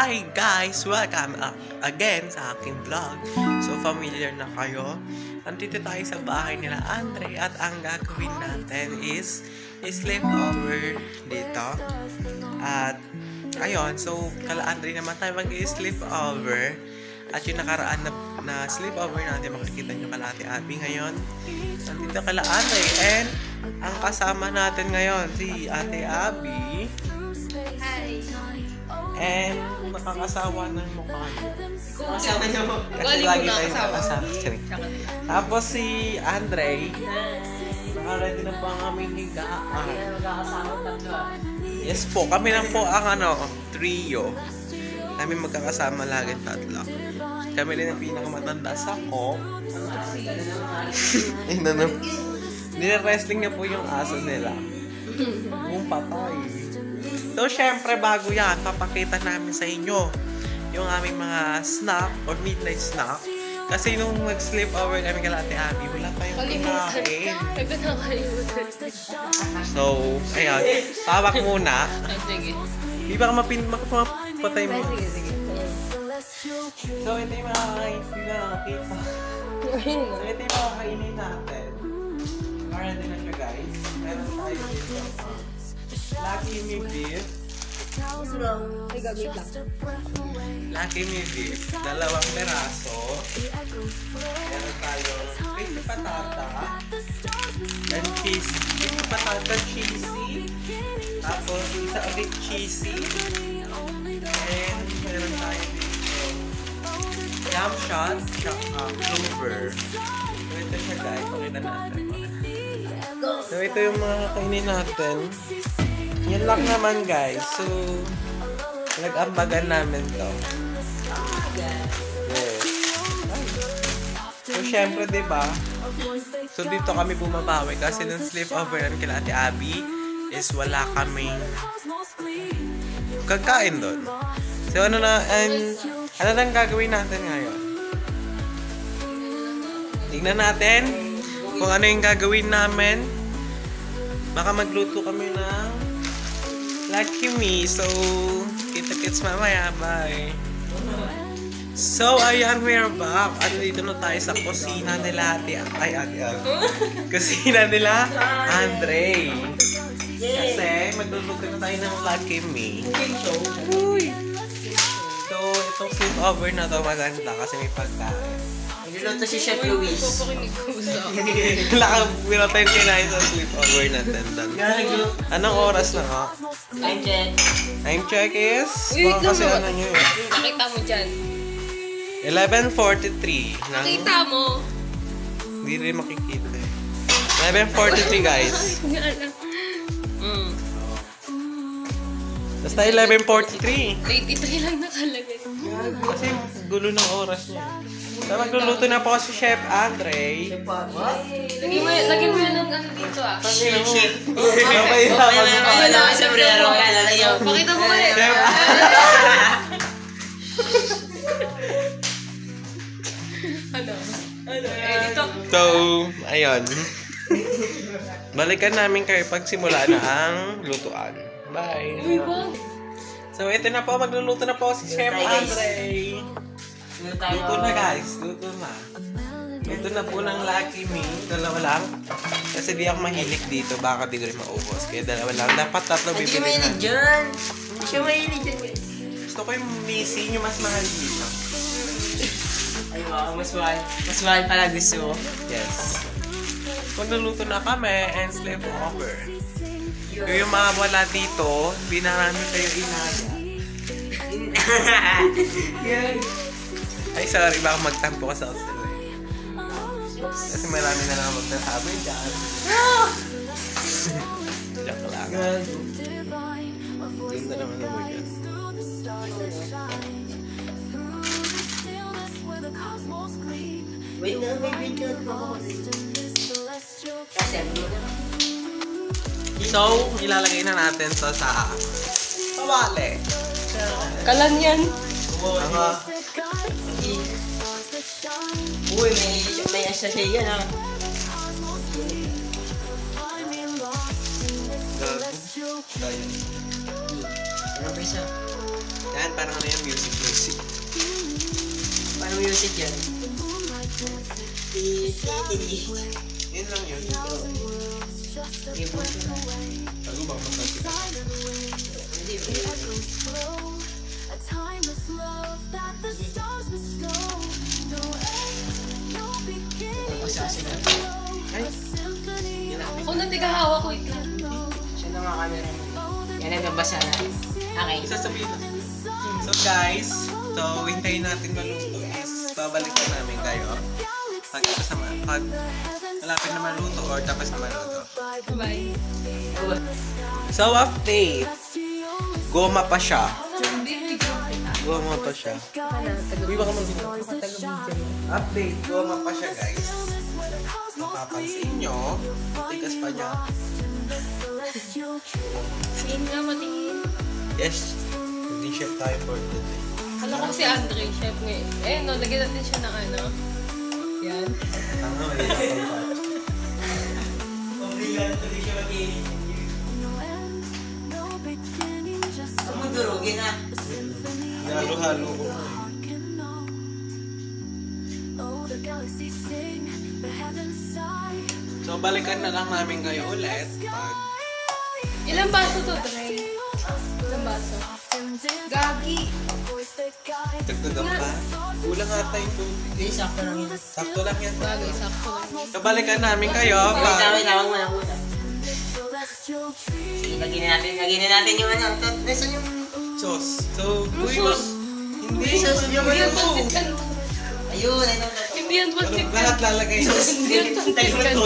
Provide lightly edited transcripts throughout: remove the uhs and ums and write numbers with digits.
Hi guys! Welcome again sa aking vlog. So familiar na kayo. Andito tayo sa bahay nila Andre at ang gagawin natin is sleepover dito. At ayun, so kala Andre naman tayo mag-sleepover. At yung nakaraan na sleepover natin, makikita nyo kala Ate Abby ngayon. Nandito kala Andre and ang kasama natin ngayon si Ate Abby. Hi! And nakakasawa ng mukha niyo. Kasama niyo mo. Kasi lagi tayo nakakasama. Tapos si Andre, naka-ready na po ang aming higaan. Magkakasama tatlo. Yes po, kami lang po ang trio. Kami magkakasama lagi tatlo. Kami rin ang pinakamatanda sa ko. Nire-wrestling niya po yung aso nila. Kung patay. So, syempre, bago yan, papakita namin sa inyo yung aming mga snack or midnight snack. Kasi nung mag-sleepover kami kala Ate Abby, wala tayong kinain. Nagkakalimutan. So, ayan. Tawak muna. Sige. Di ba makapatay mo? Sige. So, ito yung mga nakakita. So, ito yung mga kainin natin. Ready na siya, guys. Meron tayo dito. Lucky Me Beef. Ay, gagawin lang. Lucky Me Beef. 2 peraso. Meron tayo crispy patata. And cheese. Crispy patata cheesy. Tapos isa ulit cheesy. And meron tayo dito yam shot. Clover. So ito siya guys. Pakita natin. So ito yung mga kainin natin. Yan lang naman guys. So nag-ambagan namin to. Yes. So syempre diba? So dito kami bumabawi kasi nung sleepover namin kila Ate Abby is wala kaming kagkain doon. So ano nang gagawin natin ngayon? Tingnan natin kung ano yung gagawin namin. Baka magluto kami ng Lucky Me. So, kita-kits mamaya. Bye. So, ayan, we're back. At dito na tayo sa kusina nila kusina nila Andre. Kasi magluluto na tayo ng Lucky Me. Uy. So, itong sleepover na to maganda kasi may pagkain. Niluto si Chef Luis. Wala tayong kinain sa sleepover natin. Anong oras na nga? Time check. Time check is? Wait, Baka kasi ano nyo eh. Nakita mo dyan. 11:43. Nakita mo. Hindi rin makikita eh. 11:43 guys. Basta 11:43. 83 lang nakalagay. Kasi gulo ng oras niya. So magluluto na po si Chef Andre. Lagyan mo yan ng ano dito ah. Chef. Okay, Wala ka sa brero. Pakita mo kayo. Chef Ano? Dito. So, ayun. Balikan namin kayo pag simula na ang lutuan. Bye! Uy, wow. So, ito na po. Magluluto na po si Chef Andre. Luto na guys. Luto na. Ito na po ng Lucky Me. 2 lang. Kasi di ako mahilig dito. Baka di ko rin maubos. Kaya 2 lang. Dapat 3 Hindi siya bibili mahilig na. dyan. Hindi siya mahilig dyan. Gusto ko yung missing yung mas mahal dito. Ay wow, mas mahal pala gusto mo. Yes. Magluluto na kami and sleep over. Yung mga wala dito, binarami kayo inaga. Ay, sorry, baka magtampo ka sa hotel eh. Kasi marami na lang magtasabi dyan. Joke lang. Ganda naman naman dyan. Wait na, may video ko. Kasi So, ilalagay na natin to sa kawali. Kalan yan. Mga uy, may asa siya yan ah. gago. Ano ba isa? Yan, parang ano yung music. Paano music yan? Yun lang yun. Bago bang magkakita? Ay, Kung natigahawa ko ito. Siya na mga camera mo. Yan ang nabasa na. Okay. sasabihin na. So guys, hintayin natin maluto is babalik na namin kayo. Pag malapit na maluto or tapos na maluto. Bye. So update. Goma pa siya. Goma pa siya. Uy, baka update. Goma pa siya guys. Mapapansin nyo, tigas pa niya. Tingin nga matingin. Yes, hindi chef tayo for today. Alam ko si Andre, chef ngayon. Eh, no, lagyan natin siya ng ano. Yan. Tama, may lakay pa. Obrigado tuloy siya mag-iinit. Ang mudurugin na. Halo-halo ko. So, balikan na lang namin kayo ulit. Ilang baso to, Dre? Ilang baso? Gagi. Tagtagam pa. Kulang ata yung tubig. Hindi, sakto lang yun. Sakto lang yan. Bagay, sakto lang. So, balikan namin kayo. Wait, tawag mo na muna. Sige, lagyan natin yung ano. Nasaan yung... Sauce. So, uy, sauce? hindi. Hindi yan pansit kanto. Ayun, ayun. Hindi yan pansit Lahat kanto. lalagay. Hindi yan pansit kanto.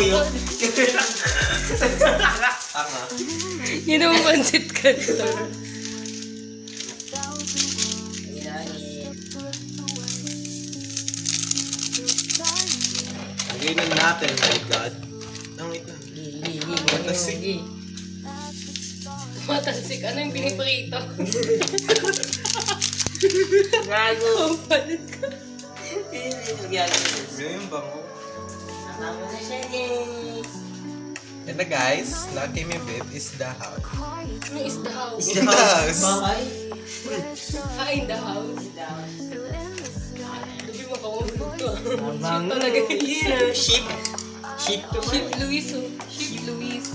Tanga. Yun ang pansit kanto. Lagay na natin, my God. Wait lang. Matasik. Matasik. Ano yung piniprito? Gago. Ang palit ka. Ganyan bango. Tama na siya eh. And the guys, Lucky Me Babe is the house. Ano is the house? Is the house. Bahay? Ah, in the house. Hindi mo pa kung to. Abang. Talaga yun. Ship. Ship to Ship Luis, oh. Ship Luis.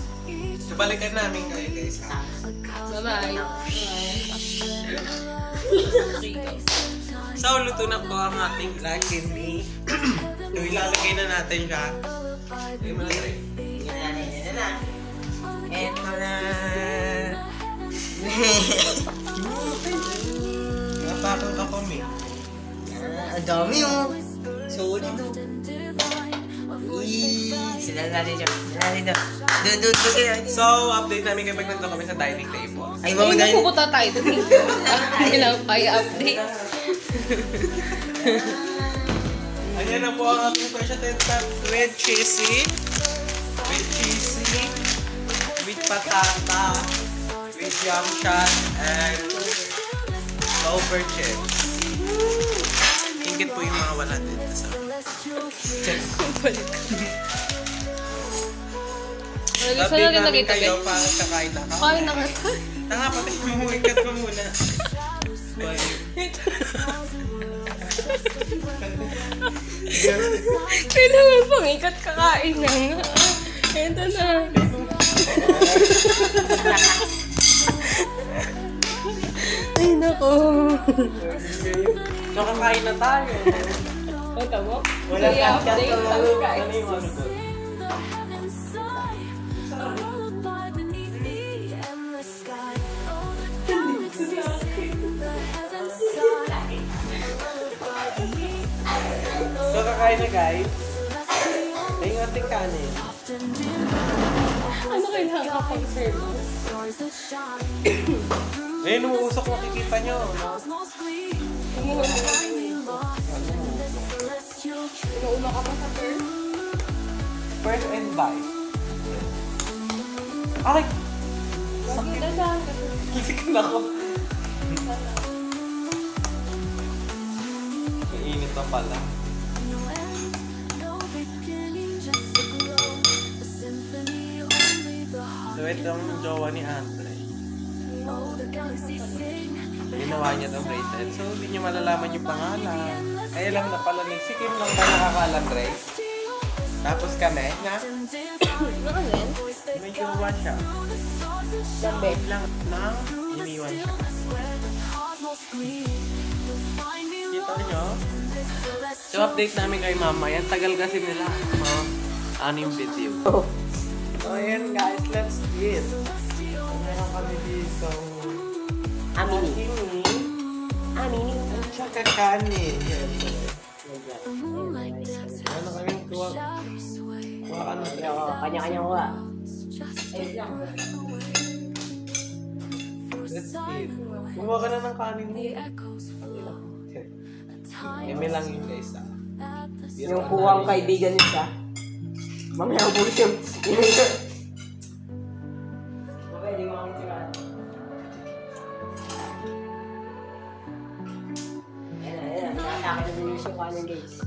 So, balikan namin kayo guys. Ha? Bye-bye. So, luto na po ang ating Lucky Me. So, ilalagay na natin siya. Lagay mo na tayo. Ito na. Ito na. Napakang ka kami. Ang dami yung solid oh. Sila natin siya. Doon ko sila. So, update namin kapag nandun kami sa dining table. Ay, Ay, mawag na yun. pupunta tayo doon. Kailangan kaya update. Ayan na po ang ating question with cheesy. With cheesy. With patata. With yam shot. And lover chips. Ingit po yung mga wala dito sa Balik ka. Saan update natin namin nagitabi? kayo para kakain na ka. Kain na ka tayo. Tanga, patay mo ikat mo muna. Kailangan pang ikat kakain na nga. Ito na. Ay, nako. So, kakain na tayo. Punta mo? Wala Kaya kang update chat, ang wala. kain. Ano yung ano ko? So, kakain na guys. Ay, yung ating kanin. Ano kailangan ka pang serve? Ayun, umuusok, makikita nyo. No? Kumuha mo ka. Inuuna ka pa sa serve? First and bite. Ay! Lagi na lang. Kisik na ako. Mainit na pala. So, ito ang jowa ni Andre. ginawa niya ng bracelet. So, hindi niyo malalaman yung pangalan. Kaya lang na pala si Kim lang ba nakakalam, Dre? Tapos kami, na Nakalan? may jowa siya. Lambe. Lang na iniwan siya. Kita niyo? So, update namin kay mama. Yan, tagal kasi nila. Anim video. So, ayan guys, let's eat. Meron kami dito. Amini. Amini. At saka kanin. Yan. Ano kami kuha? Kuha ka na. Kanya-kanya ko ah. Let's eat. Kumuha ka na ng kanin mo. Eme lang yun guys ah. Yung kuwang kaibigan niya. Mamaya ang bulis yung... Mamaya, di mo kami siraan. Ayan. Nakakakit na din yung kanin guys.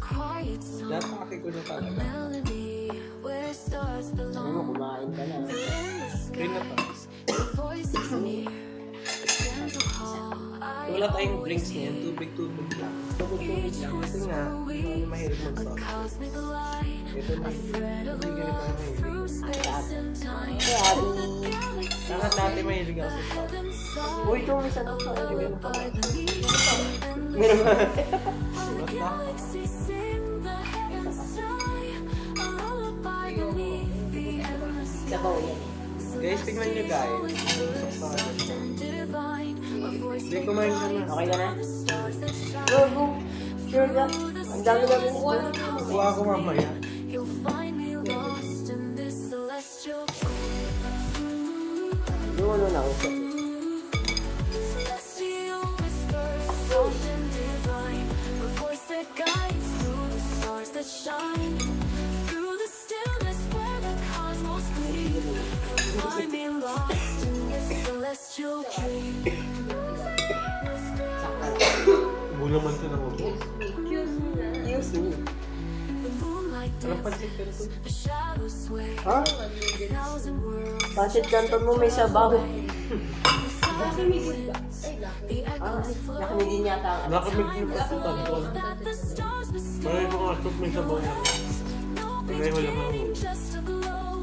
Natake ko na talaga. Ano mo, kumain ka na. Green na to. Wala tayong drinks niyan. Tubig-tubig lang. Tubig-tubig lang. Kasi nga, hindi kami mahilig mag-sauce. Ito na hindi ganito ang mahilig. Lahat natin mahilig ako sa sauce. Uy, ito may sanang pa. Meron pa. Meron ba? Basta. Sabaw yan. Guys, tingnan nyo guys. Hindi kumain ka na. Okay ka na? Go. Sure ka? Ang dami namin ito. Kuha ako mamaya. Yung ano na usap. Bulaman ka na mo. Excuse me. Anong pansit ka na to? Ha? Pasit canton mo may sabaw. Nakamigin yata ang Nakamig yung pasutan ko. Maray ko nga soup may sabaw na. Pareho lang ang may sabaw lang.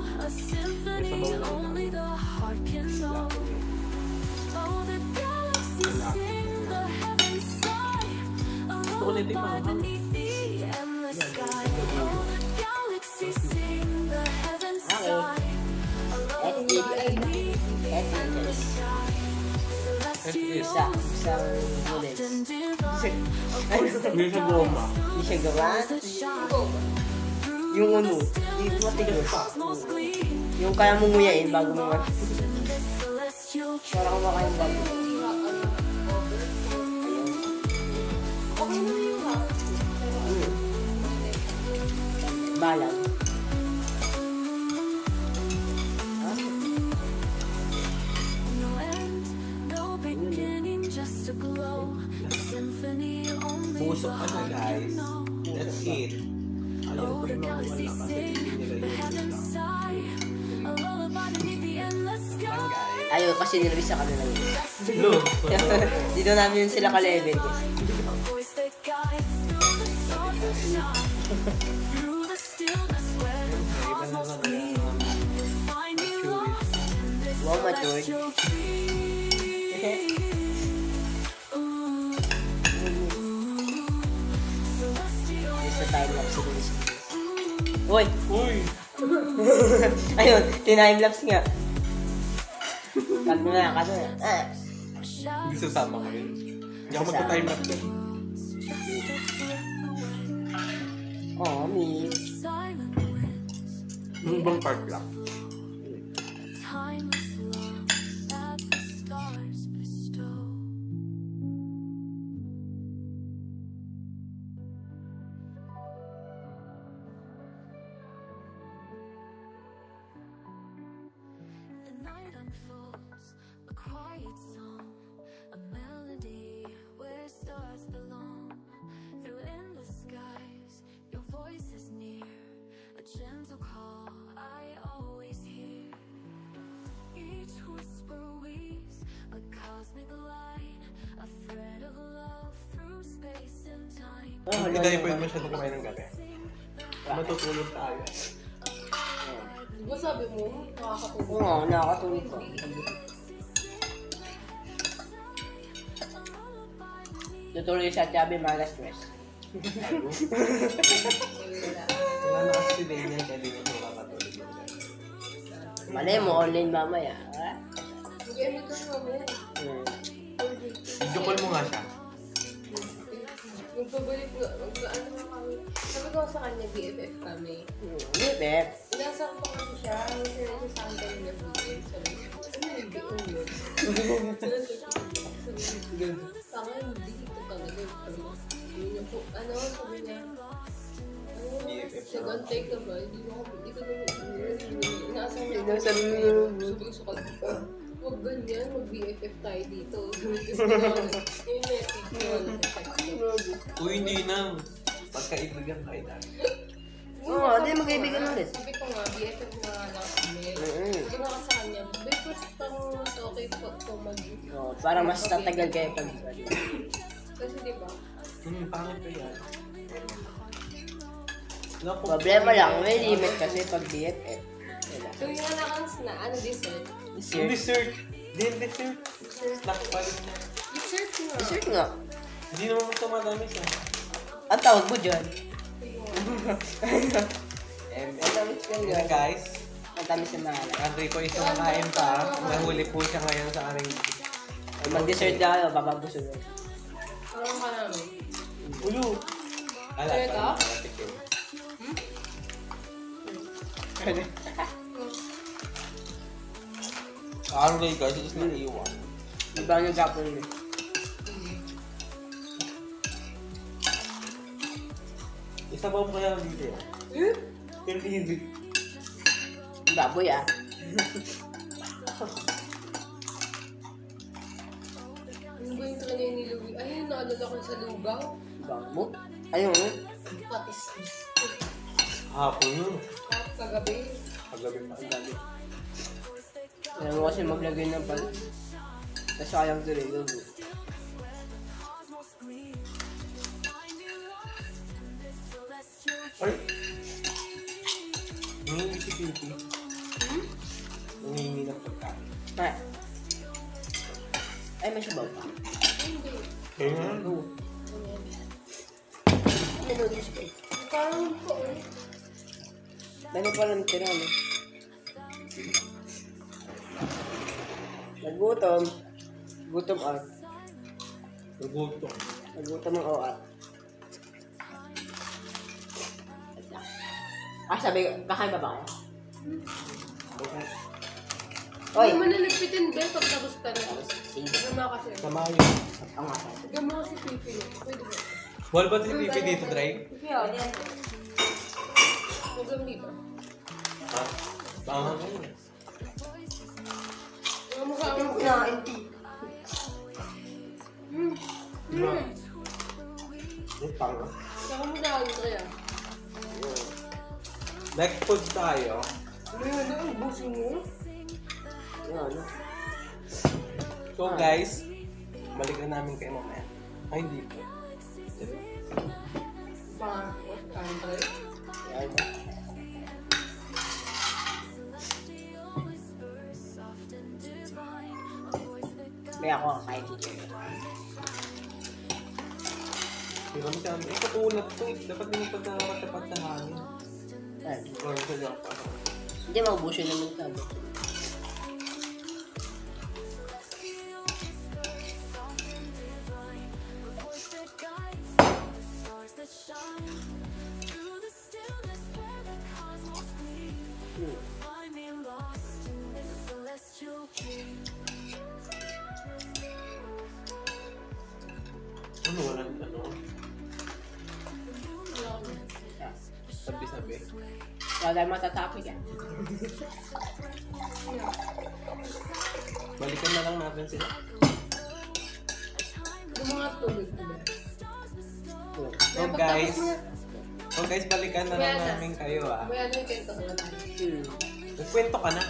Gusto ko na itikman. Isang bullets. May sa goma. Hindi siya gawa. Yung ano, hindi matigas. Yung kaya mo nguyain bago mo para kumakain bago. Balag. Busok ka na guys. That's it. Ayaw ko rin mga wala kasi hindi nila yun lang. Guys. Ayaw kasi nilabis sa kanila yun. Look. Dito namin sila ka-level. Wow, matured. Sa time-lapse ko ni Uy! Uy! Ayun, time-lapse nga. Cut mo na. Hindi sasama ko yun. Hindi ako magka-time lapse yun. Oh, miss. Yung ibang part lang. Gentle call I always hear. Each whisper weaves a cosmic line, a Hindi tayo pwede masyado kumain ng gabi. Matutulog tayo. Di ba sabi mo, nakakatulog? Oo, nakakatulog ko. Tutuloy sa Chabi, malas stress. Wala na kasi si Daniel, kaya di mo makakatulog. Malay mo, online mamaya. Ha? Mag-emit ka naman. Video call mo nga siya. Magpabalik na, ano na kami. Sabi ko sa kanya, BFF kami. Bebe. Inasang pa kasi siya, hindi siya sa akin kami na BFF. Sabi ko, ano yung BFF yun? Sabi ko, hindi ito talaga. Sabi niya po, ano, sabi niya, second take na ba? Hindi mo ako, ito na inaasang niya ako. Sabi ko sa kanya, huwag ganyan, mag-BFF tayo dito. Yung message ko, Uy, hindi na. Pagkaibigan tayo dahil. Oo, hindi magkaibigan ulit. Sabi ko nga, BFF na nga lang kami. Sabi ko nga sa kanya, first pang okay po mag Oo, para mas tatagal kayo pag kasi diba, Pangit pa yan. problema lang, may limit kasi pag BFF. so yung allowance na, ano dessert? Yung dessert. Din dessert. Snack pa rin niya. Dessert nga. Dessert nga. Hindi naman mas tumadami siya. Ang tawag mo dyan? And Ang tamis ka yun na dyan. guys. Ang tamis na mahala. Andre ko isang makain pa. Nahuli po siya ngayon sa aming... Mag-dessert na kayo, bababusog. Parang ka namin. Ulo! Ala, Ito? parang nakatikim. Andre guys, is naiiwan. Di ba yung gapon mo? Isa ba mo kaya dito yan? Hindi. Baboy ah. Ano ba yung kanya yung niluwi? Ayun, naalala ko sa lugaw. Bangmo? Ayun. Patis. Hapon yun. Kagabi. Paggabi pa. Paggabi. Alam mo kasi maglagay ng pal. Tapos sayang tuloy yun. Ay! Nangingi si Pipi. Nangingi ng pagkain. Ay. Ay, may sabaw pa. Hindi. Kaya nga. May noodles pa eh. Parang po eh. Meron pa lang tira, no? Nagutom. Gutom art. Nagutom. Nagutom ang OR. Sabi, kakain ba ba kayo? Oy! Hindi mo na nagpitin ba pag tapos ka na? Sige. Gama kasi. Sama yun. Ang nga sabi. Gama kasi pipi. Pwede ba? Wala ba si Pipi dito, Dry? Yeah. Huwag lang dito. Ha? Baka nga yun. Ang mukha mo. Yung panga. Saka mo dahil kaya. Next food tayo. Ano yun? Ano yung busin mo? Ano? So guys, balikan namin kayo mamaya. Ay, hindi po. Bakit? Andre? Yan. May ako kakain si Jerry. Hindi kami kami. Eh, katulad to. Dapat hindi pagkakatapat sa hangin. Yan. Or sa dapat. Hindi, maubusin naman sabi. Ano, walang ano? Sabi-sabi. Wala tayo matatapik yan. Balikan na lang natin sila. Yung mga tulog nila. So guys, balikan na lang namin kayo ah. May ano yung kento ka na tayo. Nagkwento ka na.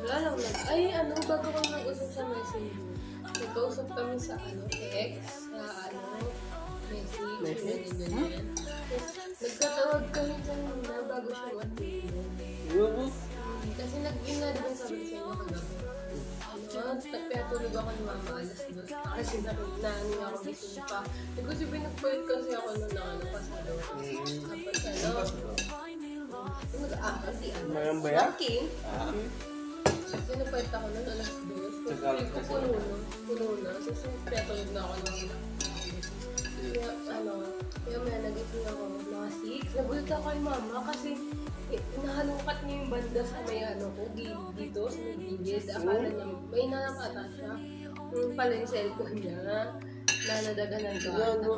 Wala lang lang. Ay, ano, bago kami nag-usap sa messenger. Nag-usap kami sa ano, ex, na ano, ganyan. Nagkatawag kami kanina bago siya matulog. Kasi nag-inadban sabi ko sa inyo kagabi. Kaya tulog ako ni Mama alas 2. Kasi nanin ako gising pa. Kasi pinagpalit kasi ako nung pasado. Tapos Mayroon ba yan? Okay. Kasi napahit ako nun, alas 2. Kasi ko puno na. Kasi kaya tulog na ako ng kaya may nagising ako mga 6. Nagulat ako kay Mama kasi nahalungkat niya yung banda sa may ko, dito sa may gilid. Akala niya, may nanakata siya. Yung pala yung cellphone niya na nadaganan ko.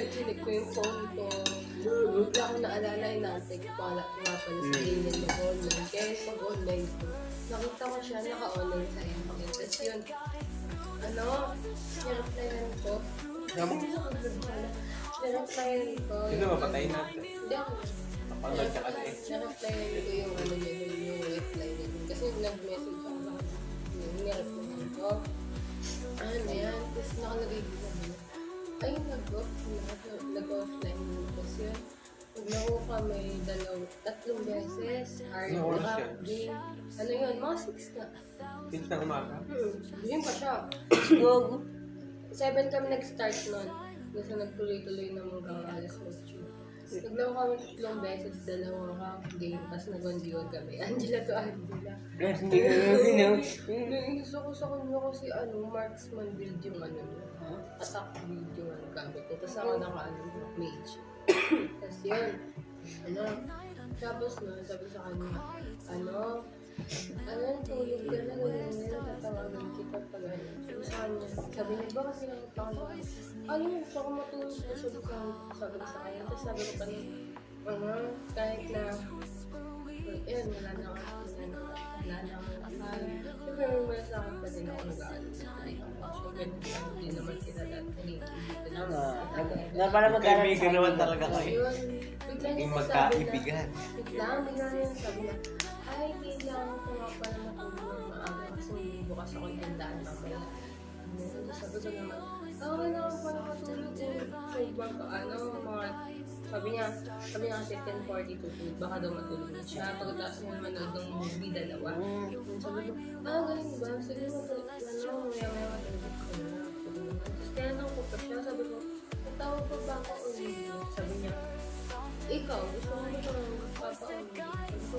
Chinik ko yung phone ko. Bigla ko naalala, inaantay ko pala nga pala sa email mag-online. Kaya pag-online ko, nakita ko siya naka-online sa email. Tapos yun, nireplyan ko. Nireplyan ko. Sino mapatay natin? Hindi ako. Napagod ka kasi. Nireplyan ko yung yung reply niya. Kasi nag-message ako sa kanya. Nireplyan ko. Ano yan? Tapos nakalagay ko na yun. Ay, nag-offline yun. Tapos yun, naglaro kami 3 beses. Game. Ano yun? Mga 6 na. 6 na umaga? Yun pa siya. 7 kami nag-start nun. Kasi nagtuloy-tuloy na hanggang alas 8. Naglaro kami 3 beses, 2 game. Tapos nag-1v1 kami. Angela to Angela. Gusto ko sa kanya kasi marksman build yung attack build yung gamit ko. Tapos ako mage. Tapos yun, tapos sabi sa kanya, tulog ka na, ganyan, tatawagan kita pag sabi sa kanya, sabi niya, ba kasi nagpapakalan? Gusto ko matulog na sabi ko sa kanya. Tapos sabi ko pa kahit na, wala na akong siyempre may malasakit pa din ako nag-aalis. Hindi naman kita dati. Kaibigan naman talaga kayo. Bigla Yung niya sabi na, magkaibigan. bigla niya sabi na, ay, kailangan ko nga pala matulog maaga kasi bukas ako tandaan mamaya. Sabi ko naman, kailangan ko pala matulog so mga sabi niya kasi 10:42 baka daw matulog na siya. Pagkatapos mo manood ng movie, 2. Sabi ko, galing ba? Sige matulog maya matulog ko na. Tapos tinanong ko pa siya, sabi ko, natawag pa ba ako ulit? Sabi niya, ikaw, gusto mo ba siya magpapa-ulit? Sabi ko,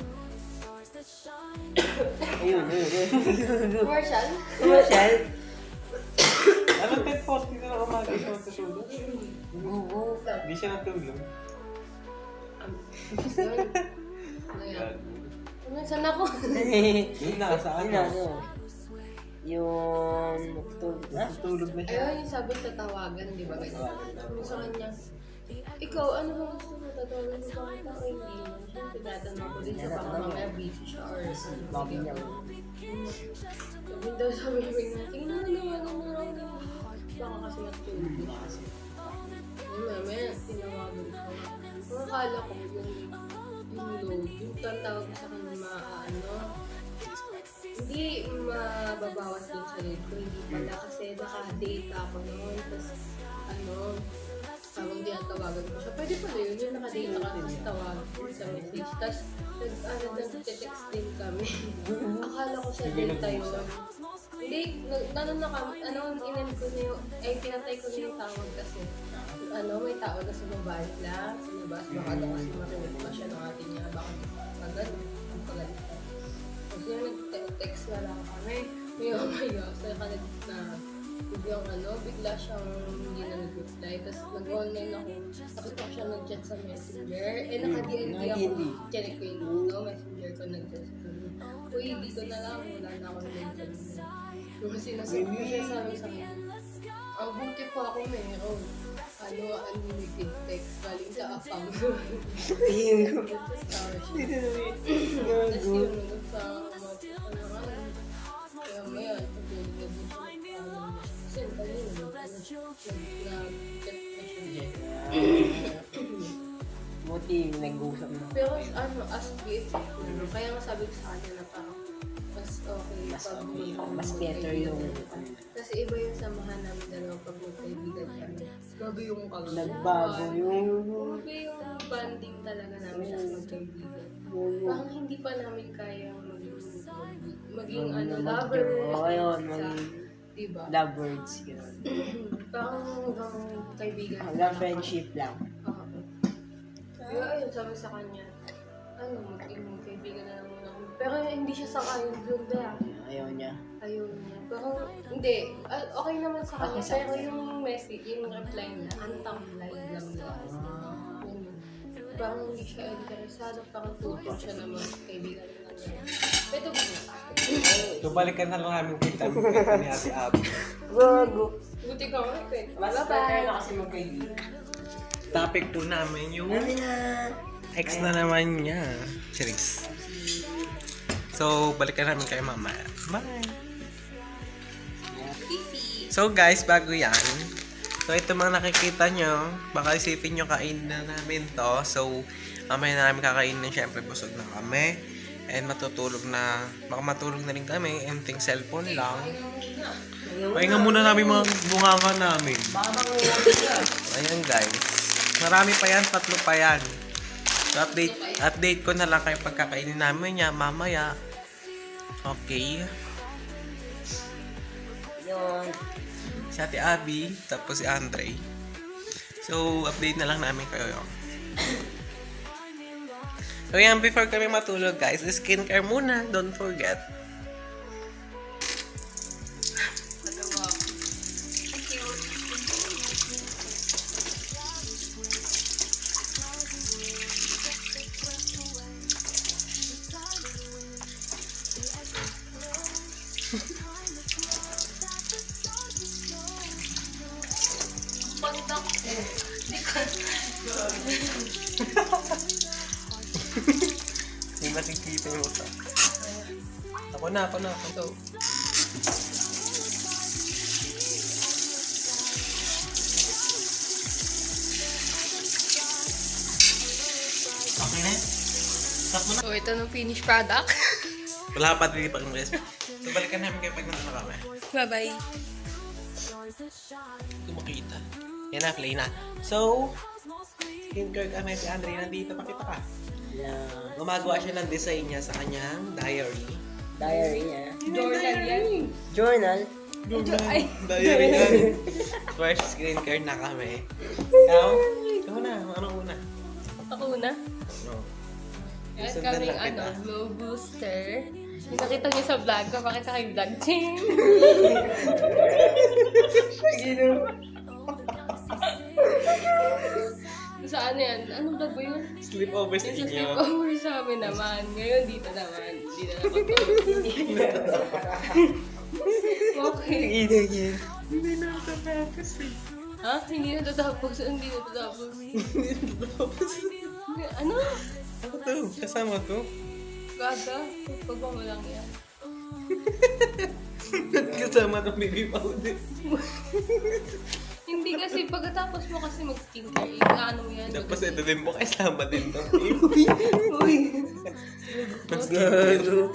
Ayun. Marshall? Anong 10:40 na umaga siya matutulog? Hindi siya natulog. Saan ako? Yun na, saan na? Yung Natutulog na siya. Ayun, yung sabi sa tawagan, di ba ganyan? Sabi sa kanya, ikaw, ano ba gusto mo? Tatawagan mo ba kita o hindi? Siyempre, tinatanong ko din siya baka mamaya busy siya or Sabi niya. sabi niya, tingnan mo naman ako. Baka kasi matulog na kasi. Mamaya, tinawagan ko. Kung akala ko yung load, yung tawag ko sa kanya hindi mababawas din sa load ko. Hindi pala kasi naka-data ako noon. Tapos habang tinatawagan ko siya. Pwede pala yun, yung naka-data ka tapos tawagan ko sa message. Tapos nag-text din kami. Akala ko sa data yun. Hindi, inan ko na yung, pinatay ko na yung tawag kasi. May tawag na sumabalik lang, sa labas, baka daw kasi marinig pa siya ng atin niya, baka agad, ang pagalit ka. Tapos yung nag-text na lang kami, maya, sa kanag na biglang bigla siyang hindi na nag-reply, tapos nag-online ako, nakita ko siya nag-chat sa messenger, naka-DND ako, check ko yung messenger ko nag-chat sa messenger. Uy, dito na lang, wala na ako nag-chat. Yung sinasabi ko siya sa akin, ang buti pa ako meron. Unlimited text galing sa afam. Ayun. Tapos yun, sa kaya maya, pagbulig na din siya. Kasi kanina, nag-chat na siya. Buti nag-uusap na. Pero as BFF, kaya nga sabi ko sa kanya na parang, mas okay. Mas pag okay. mag- Mas better magkaibigan yung kami. Kasi iba yung samahan namin dalawa pag magkaibigan kami. Grabe yung kagawa. nagbago yung... Grabe yung bonding talaga namin as magkaibigan. Parang hindi pa namin kaya maging ano, lover. Oo, yun. Diba? Love words. Yun. Parang hanggang kaibigan. Hanggang friendship lang. Oo. Kaya ayun, sabi sa kanya, maging kaibigan na lang muna kami. Pero hindi siya sakayon doon dahil. Ayaw niya. Ayaw niya. Pero hindi. Okay naman sa kanya. Okay sa Pero kanya. yung message, yung reply na, antamlay lang niya. Yun. Parang hindi siya interesado. Parang tuto siya naman kaibigan na lang niya. Pwede ba niya? So, balikan na lang namin kita ni Ate Abby. Gago. Buti ka nga, pwede. Mas better na kasi magkaibigan. Topic po namin yung Namin na. ex na naman niya. Cheers. So, balikan namin kayo mamaya. Bye! So guys, bago yan. So ito mga nakikita nyo. Baka isipin nyo kain na namin to. So, mamaya na namin kakainin. Siyempre, busog na kami. And matutulog na. Baka matulog na rin kami. Empty cellphone lang. Pahinga muna namin mga bunganga namin. Baka mangyayari ka. Ayan guys. Marami pa yan. 3 pa yan. So, update ko na lang kayo pagkakainin namin niya mamaya. Okay. Yun. Si Ate Abby, tapos si Andre. So, update na lang namin kayo. So, yan, before kami matulog, guys, skincare muna. Don't forget. Hindi makikita yung utak. Ako na. So, okay na? Stop mo na. So, ito ng finished product. Wala pa din pang rest. So, balikan namin kayo pag nasa kami. Bye-bye. Hindi makita. Yan na, play na. So, skincare kami si Andre nandito. Pakita ka. Yeah. Gumagawa siya ng design niya sa kanyang diary. Diary niya. Journal yan. Journal. Ay. Diary yan. First skincare na kami. Ikaw? Ikaw na. Anong una? Ako na. No. At Sundan kaming lang kita. glow booster. Yung nakita niyo sa vlog ko, pakita kayo vlog. Ching! Sa ano yan? Anong vlog ba yun? Sleepover sa Yung sa inyo. sleepover sa amin naman. Ngayon dito naman. Hindi na naman. Okay. Hindi na tapos eh. Ha? Hindi na tatapos. Hindi na tatapos. Ano? Ano to? Kasama to? Gaga? Pag mo lang yan. Kasama to baby powder. Hindi kasi pagkatapos mo kasi mag-skincare, ano mo yan? Tapos ito din mo kasama din to. Uy! Mag-skincare.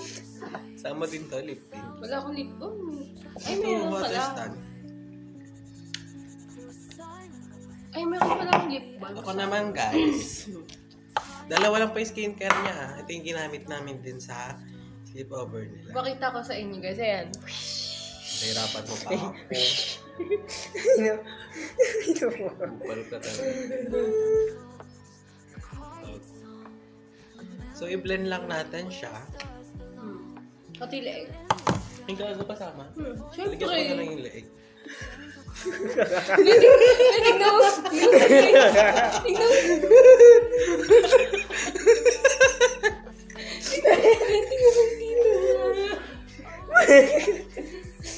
Sama din to, lip tint. Wala akong lip balm. Ay, Ito, meron water pala. stand. Ay, meron pala akong lip balm. Ako naman guys. Dalawa lang pa yung skincare niya. Ito yung ginamit namin din sa sleepover nila. Pakita ko sa inyo guys. Ayan. Nahirapan mo pa ako. Bupal ka talaga. So, i-blend lang natin siya. Pati leeg. May gago pa sama. Siyempre. Lagyan ko na lang yung leeg. Tignan mo. Tignan mo.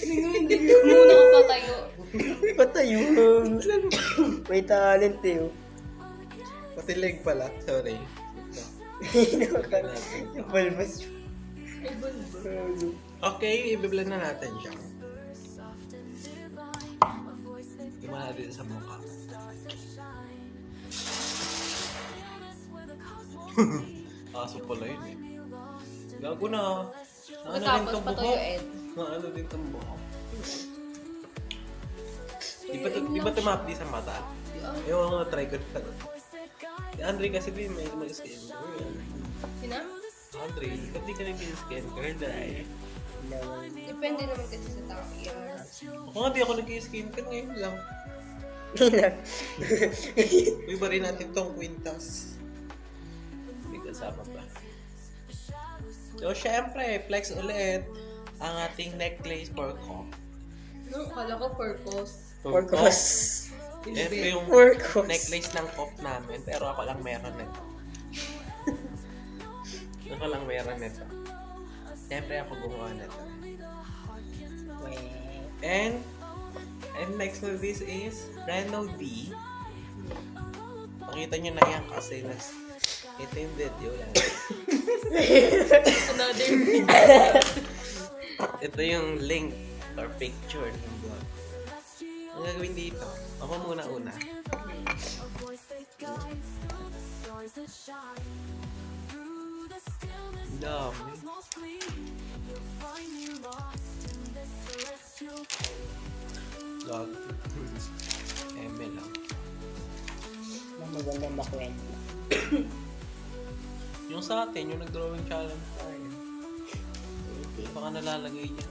Hindi ko muna ako tatayo. Patayo. May talent eh. Oh. Pati leg pala. Sorry. Yung balbas. Ay, bulbo. Okay, i-blend na natin siya. Lima natin sa mukha. Aso pala yun eh. Gago na. Pagkatapos patuyuin. Ano din itong buhok. Di ba tumapdi sa mata? Yung mga try ko na. Si Andre kasi din may skin girl. Sina? Andre, ba't di ka nag-skin girl dahil? Depende naman kasi sa tao yan. Ako nga di ako nag-skin girl ngayon lang. Uy, ba rin natin tong kwintas. May kasama pa. So, syempre, flex ulit ang ating necklace for cock. No, kala ko purpose. Porcos. Ito yung Porcos. necklace ng cock namin, pero ako lang meron nito. Ako lang meron nito. Syempre, ako gumawa nito. And next to this is Reno D. Pakita nyo na yan kasi ito yung video lang. Another Ito yung link or picture ng vlog. Ang gagawin dito, ako muna una. Dami. Vlog. Eme lang. Magandang makwento. Yung sa atin, yung nag-drawing challenge tayo. Baka nalalagay niya.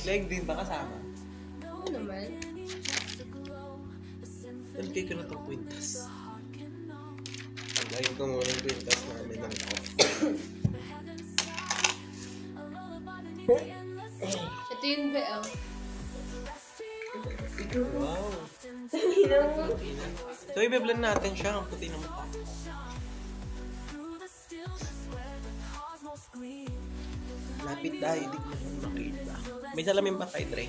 Leg din ba kasama? ano naman? Nalagay ko na itong kwintas. Nalagay ko muna yung kwintas namin ng cock. Ito yun ba? Wow. So, i-blend natin siya. Ang puti ng mukha. Lapit tayo. Di ko naman makita. May salamin ba kay Dre?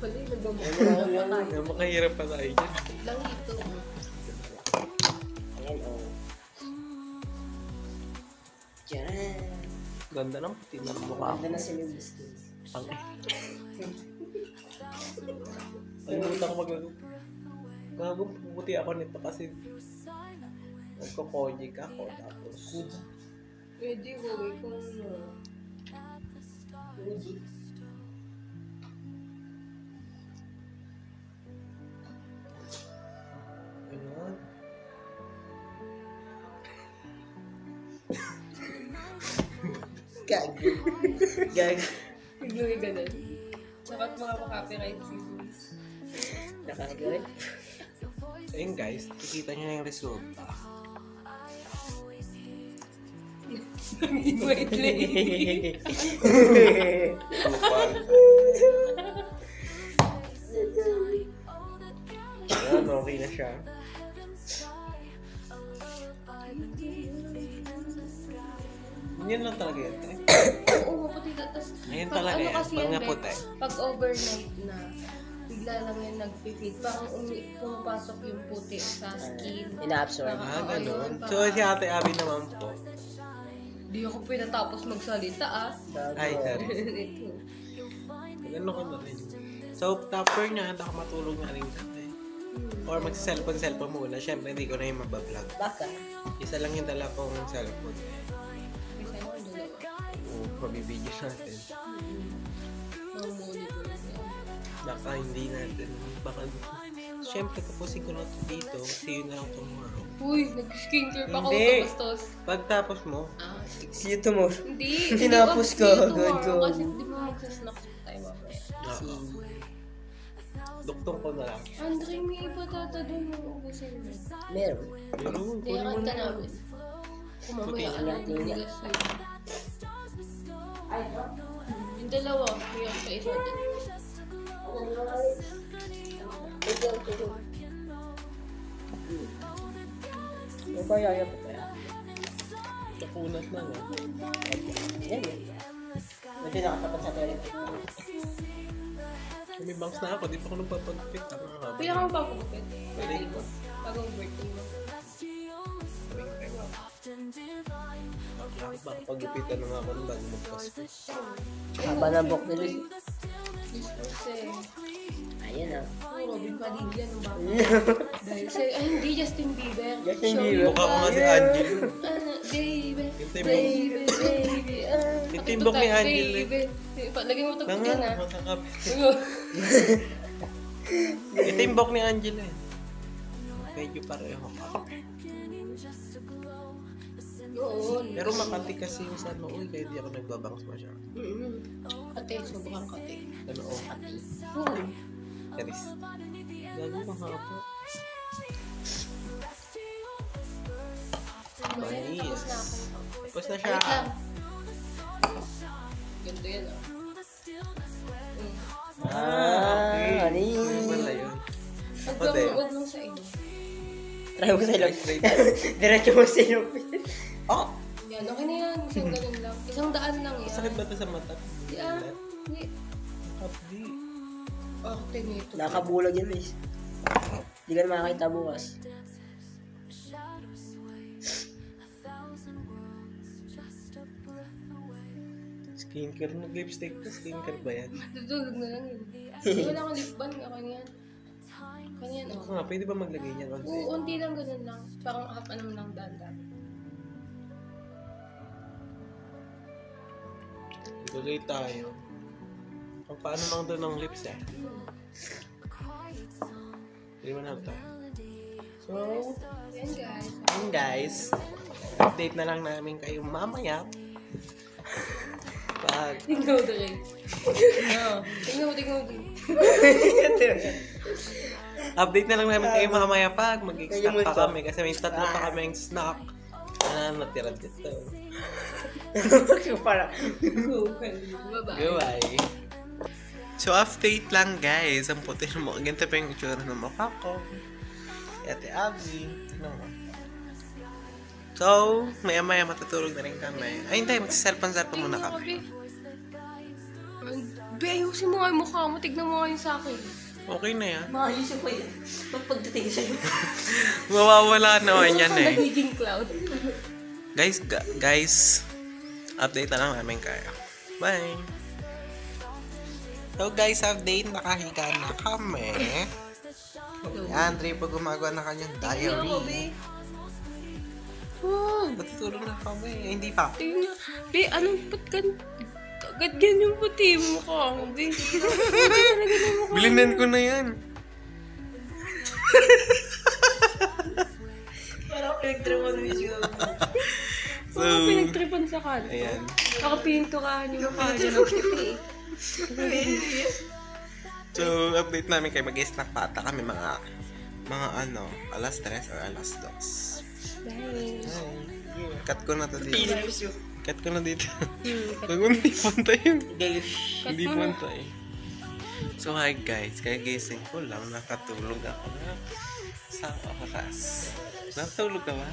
Wala yung nagmamahal. Makahirap pa tayo dyan. Lang ito. Ayan, oh. Diyan. Ganda ng puti ng mukha. Ganda na si Lewis. Ang Alimutan ko mag-ano. Gago, puputi ako nito kasi nagko-kojik ako tapos Pwede ko, ikaw na. ano? Gag. Gag. Biglang ganun. Tsaka mga copyright seasons. Nakagawin. So yun guys, kikita nyo na yung resulta. Wait, lady. Kupal. Ayan, okay na siya. Yan lang talaga yun. Oo, maputi na. Tas, Ngayon pag talaga ano yan, kasi pag yan, naputi. Bek, pag overnight na, bigla lang yan nag-feed. Parang pumapasok yung puti sa skin. Ina-absorb. Ah, ganun. Ayun, So si Ate Abby naman po. Di ako pinatapos magsalita Ay, sorry. Ito. Ano ko na rin. So, topper niya, handa ka matulog na rin kami. Or magsa-cellphone muna. Siyempre, hindi ko na yung mabablog. Baka. Isa lang yung dala kong cellphone. Bisa mo, dalawa. Oo, mabibidyo natin. Mga monitor niya. Baka hindi natin. Baka, siyempre, tapusin ko na ito dito. See you na lang tomorrow. Uy, nag-skincare pa ako Hindi. tapos. Pagtapos mo, Sige. See you tomorrow. Hindi. Tinapos ko. Good ko. Kasi di ba magsasnacks tayo mamaya. duktong ko na lang. Andre, may patata doon yung ubusin mo. Meron. Pero, Niyakan ka namin. Kung mamaya Puti. alam mo nila sa'yo. Yung dalawa, may pa isa din. Yung kaya yung kaya. kakunat na no. Yan eh. Medyo nakatapat sa toilet. May bangs na ako, di pa ako nagpapagpit. Pila ka magpapagupit? Pwede ko. Bagong birthday mo. Baka paggupitan na nga ako ng bago magpasko. Haba ng buhok nila. Yes, kasi. Ay, Ayan ah. Robin Padilla ng bata. Dahil sa, ay hindi, Justin Bieber. Justin Show Bieber. you Mukha ko nga si love. Angel. Baby, Yung timbok. baby. Yung timbok ni Angel, eh. Lagyan mo ito Nga, yan ha. makakapit. Itimbok ni Angela eh. Medyo pareho. Oo. Pero makati kasi yung sa uy, kaya di ako nagbabangs masyado. Kate, sobrang kate. Ano o, kati. Oo. Charis. Gago ka nga po. Manis. Tapos na siya. Wait lang. Ganito yan ah. Okay. Ani. Ano pala yun? Ako din. Huwag lang sa iyo. Try mo sa ilong. Straight. Diretso mo sa ilong. Oh! Yan, okay na yan. Isang ganun lang. Isang daan lang yan. Sakit ba ito sa mata? Yan. Hindi. Kapdi. Arte nito. Nakabulag yan, guys. Hindi ka na makakita bukas. Skincare mo, lipstick to. Skincare ba yan? Tutulog na lang yun. Hindi wala kang lip balm. Kanyan. Kanyan Ako oh. nga, pwede ba maglagay niya? Oo, unti lang ganun lang. Parang half ano lang dandan. Gagay tayo. Kung paano mang doon ng lips eh. Hindi mo na ito. So, Yan guys. yun guys. Update na lang namin kayo mamaya. Pag Tingnan mo rin. Tingnan mo din. update na lang namin kayo mamaya pag mag-snack Kayo pa mo kami kasi may tatlo pa kaming snack na natira dito. Para. Bye-bye. Goodbye. So update lang guys. Ang puti na mo. Ganito pa yung itsura ng mukha ko. Ate Abby. Tignan mo. So, maya-maya matutulog na rin kami. Ay, hindi. Mag-cellphone muna kami. Be, ayusin mo nga yung mukha mo. Tignan mo nga yung sa akin. Okay na yan. Maayos yung pwede. Pagdating sa'yo. Mawawala naman yan eh. Nagiging cloud. Guys, update na lang namin kayo. Bye! So guys, update. Nakahiga na kami. Andre pa gumagawa na kanyang Tingnan mo, diary. be. Oh, matutulog na kami. Hindi pa. Tingnan. Be, anong ba't agad ganyan yung puti mo mukha mo, be? Talaga na mukha mo. Bilinan ko na yan. Parang pinagtraman mo siya. So, Oo, pinagtripan sa kan. ayan. Nakapintukahan yung mukha niya ng puti. So, update namin kayo. Mag-snack pa ata kami mga ano, alas 3 or alas 2. Bye. Cut ko na to dito. Pinayos yun. Cut ko na dito. Huwag mo hindi punta yun. Hindi mo na. punta eh. So, hi guys. Kaya gising ko lang. Nakatulog ako na sa oras. Nakatulog ka ba?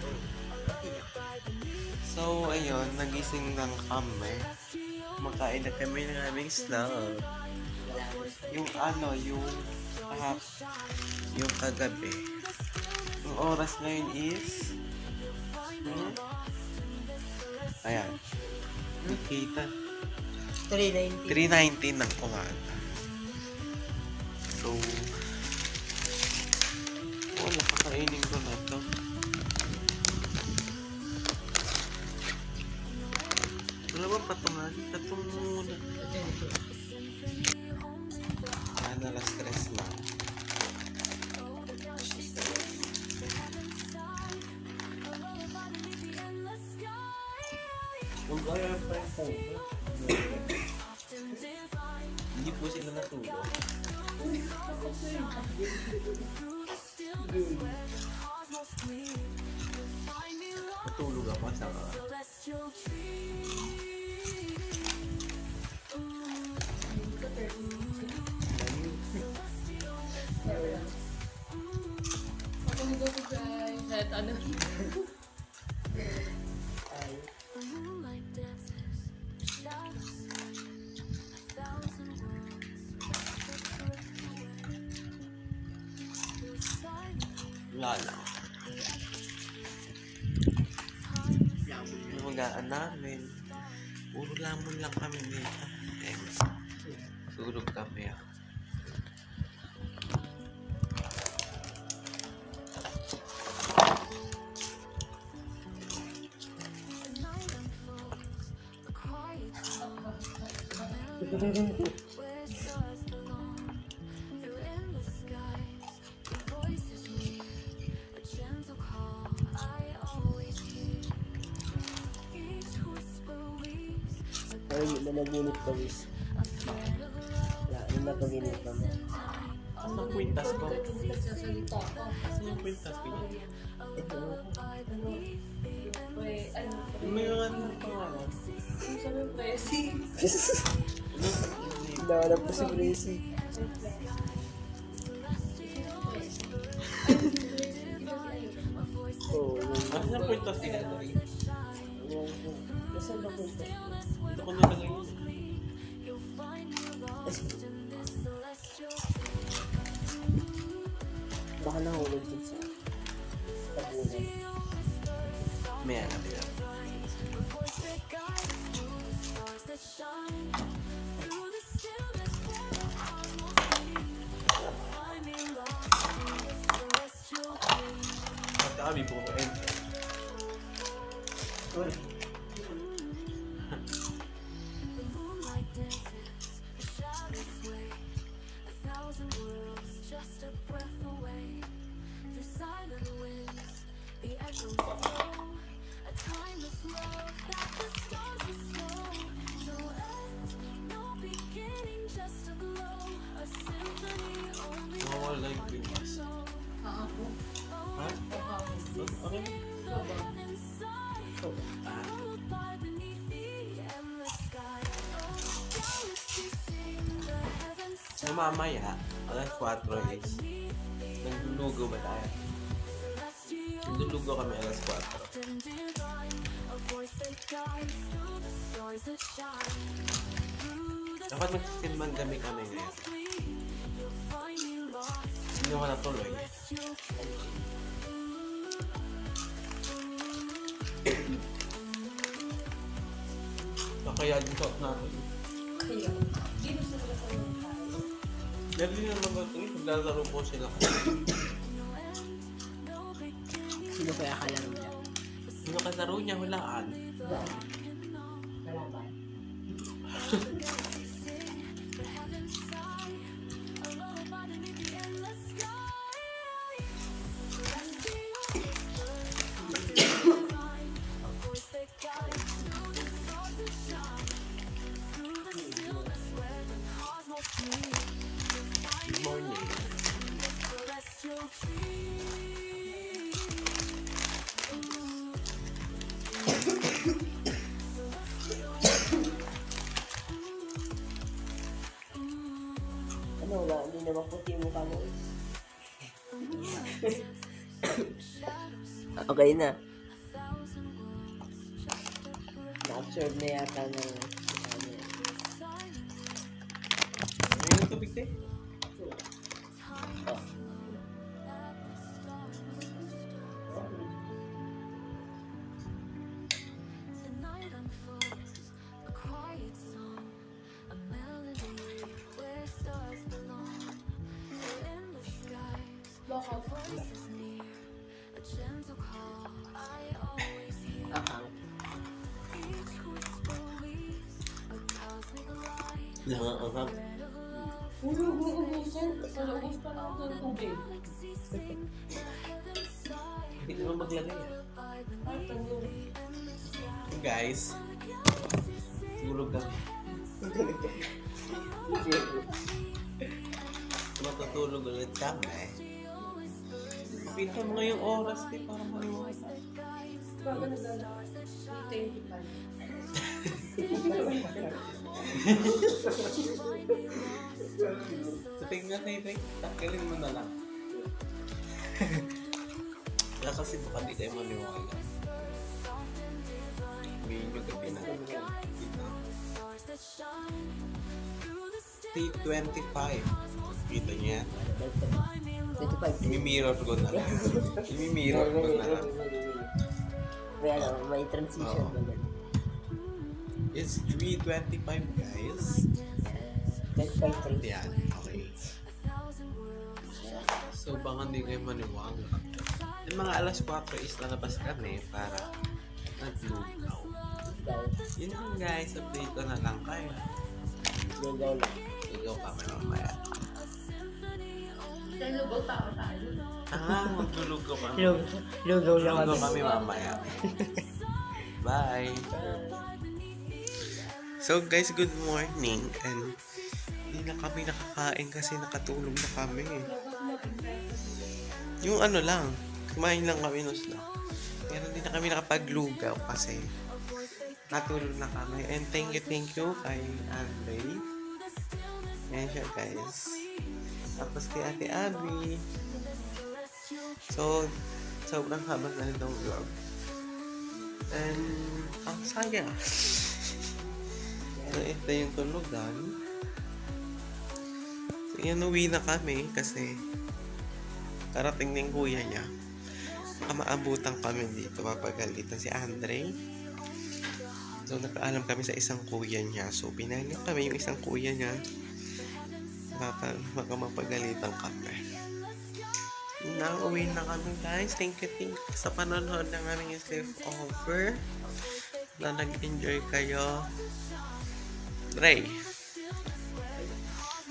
So, ayun. Nagising lang kami. Makain na kami ng aming snack. Yung ano, yung kagabi. Yung oras ngayon is ayan. Kita. 390. 3:19 ng umaga. So, wala kakainin ko na to. Wala ba patungan? Tatong muna. Alas 3 lang. Kung kaya pa yung puto. Hindi po sila natulog. Natulog ako sa Ako nito ko guys. At ano? lala. Yung magaan namin. Puro lamon lang kami dito. Tulog kami ah. Ay, hindi na naginip ko, Wiz. Wala, ano na paginip ko mo? Saan ang kwintas ko? Nagsasalita ka. Saan yung kwintas ko niya? Ito. May mga ano pangalan? Ano sabi mo, Presi? Nawala po si Gracie. Oo, yun. Saan ang kwintas ko niya? Nasaan ba po ito? Dito ko nalagay yun. Baka nahulog din sa tabunan. May alam nila. At kami po ko enter. Uy. Nawawala yung kwintas. Ako. Ha? Okay. So mamaya, alas 4 is naglulugo ba tayo? Naglulugo kami alas 4. Dapat magsisilman kami ngayon. Hindi ko natuloy. Kaya yung shot natin. Kaya. Sino sa mga tayo? Dahil din naman ba ito eh, maglalaro po sila. Sino kaya kalaro niya? Sino kalaro niya? Hulaan. Kalaban. Good morning. Ano, wala, hindi na maputi yung mukha mo. Okay na. Na-absorb na yata ng ano. Ngayon yung tubig tayo. Oh. Baka po. Ahang. Nakakakak. Ubusan. Ubus pa lang ito ng tubig. Hindi naman maglagay ah. Ay, tanong. Guys, tulog kami. Matutulog ulit kami. Pita mo ngayong oras eh, para maliwanag. Baga nagdala. 25. So, tingnan kayo, Tay. Takalin mo na lang. Kaya kasi baka di tayo maniwala. Ngayon yung gabi na. T25. Kita niyo yan? 25. Imi-mirror ko na lang. Imi-mirror ko na lang. May ano, may transition Oo. ba ganun? It's 3:25 guys. 25. Yan, okay. So baka hindi kayo maniwala. Yung mga alas 4 is lalabas kami para naglugaw. Yun lang guys, update ko na lang kayo. Lugaw lang. Lugaw kami mamaya. Kaya ba tao tayo? Maglulugaw kami. Lugaw lang Lugaw kami. kami mamaya. Bye! So guys, good morning. And hindi na kami nakakain kasi nakatulog na kami. Yung ano lang, kumain lang kami ng snack. Pero hindi na kami nakapaglugaw kasi natulog na kami. And thank you kay Andre. Yan siya guys. Tapos kay Ate Abby. So, sobrang haba na itong vlog. And, ang saya. So, ito yung tulugan. So, yan, uwi na kami kasi karating ng kuya niya. Maabutan kami dito. Papagalitan si Andre. So, nakaalam kami sa isang kuya niya. So, pinangyay kami yung isang kuya niya. Baka mapagalitan kami. Now, uwi na kami guys. Thank you sa panonood ng aming sleepover. Na nag-enjoy kayo. Ray.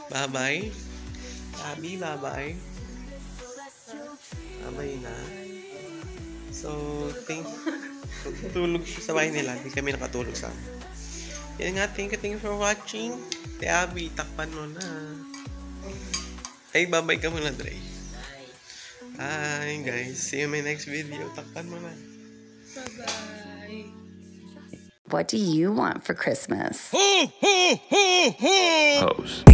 Bye-bye. Abby, bye-bye. Bye-bye na. So, tulog siya sa bahay nila. Hindi kami nakatulog sa amin. Yan nga, thank you for watching. Te Abby, takpan mo na. Ay, bye-bye ka muna, Dre. Bye, guys. See you in my next video. Takpan mo na. Bye-bye. What do you want for Christmas? Host.